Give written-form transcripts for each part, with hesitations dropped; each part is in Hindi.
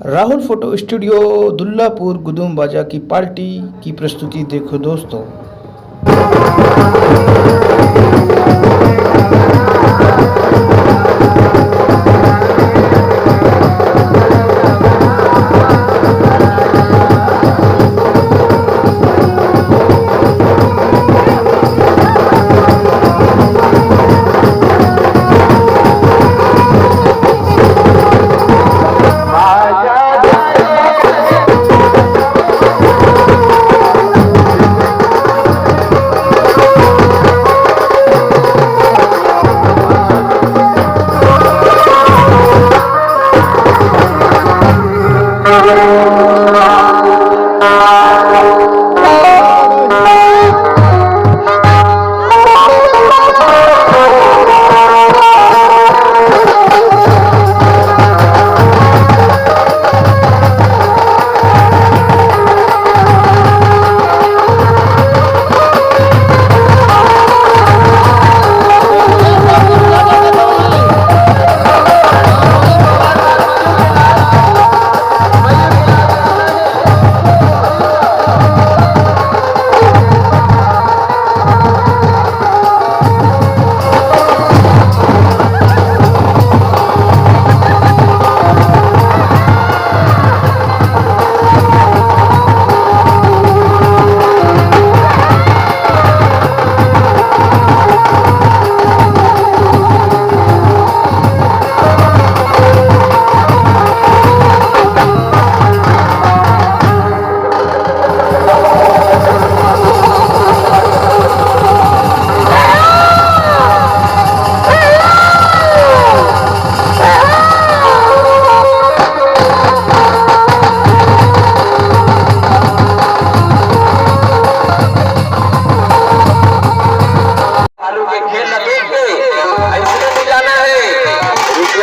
राहुल फोटो स्टूडियो दुल्लापुर गुदुम बाजा की पार्टी की प्रस्तुति देखो दोस्तों।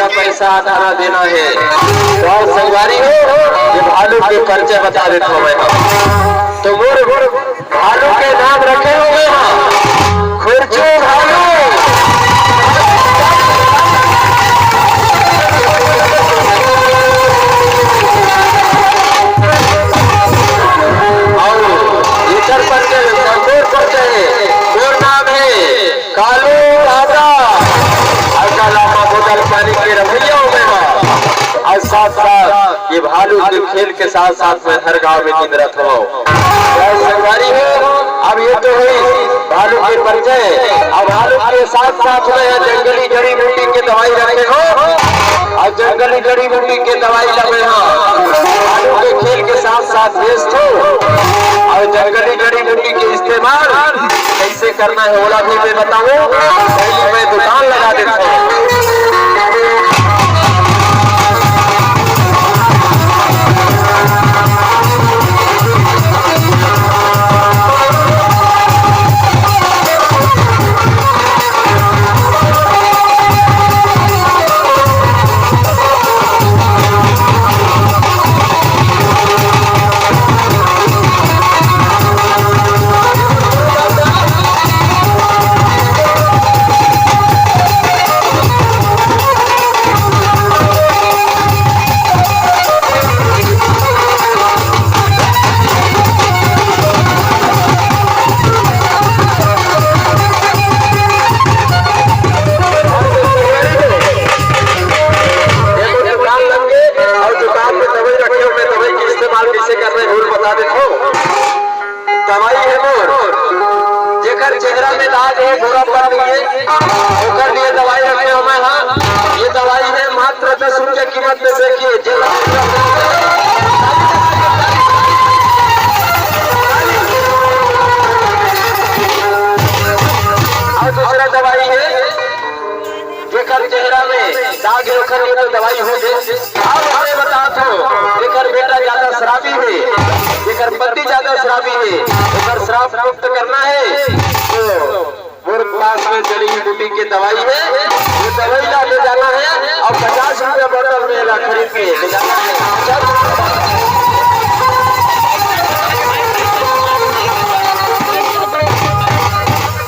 पैसा आधारा देना है तो और संगवारी हो ये भालू के परिचय बता देता हूँ मैं। तो मोर भालू के नाम रखे हुए हैं खुरचू भालू, और इधर परिचय मोर नाम है कालू राजा पानी के रवैया और साथ साथ ये भालू के खेल के साथ साथ में हर गांव में दिन रख रहा हूँ। अब ये तो हुई भालू के परिचय। अब भालू के साथ साथ में जंगली जड़ी बूटी के दवाई रखे हो और जंगली जड़ी बूटी के दवाई लगे हो। भालू के खेल के साथ साथ व्यस्त हो और जंगली जड़ी बूटी के इस्तेमाल कैसे करना है ओला भी मैं बताऊं। पहले मैं दुकान लगा देता हूँ। दवाई है मोर जेकर चेहरा में दाग है गोरा पड़ रही है ओकर लिए दवाई रखे हो मैं। हाँ ये दवाई है मात्र 10 रुपये कीमत में देखिए। और दूसरा दवाई है जेकर चेहरा में दाग है ओकर लिए तो दवाई हो गई। अब हमें बता दो जेकर बेटा ज्यादा शराबी है जेकर पति ज्यादा शराबी है अगर शराब मुक्त करना है तो मोर पास में जड़ी बूटी की दवाई है। ये दवाई ला ले जाना है और 50 रुपये बोतल में खरीद के ले जाना है।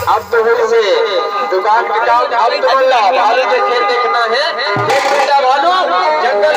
अब तो से दुकान के काम अब तो भालू के खेल देखना है। एक बेटा भालू जंगल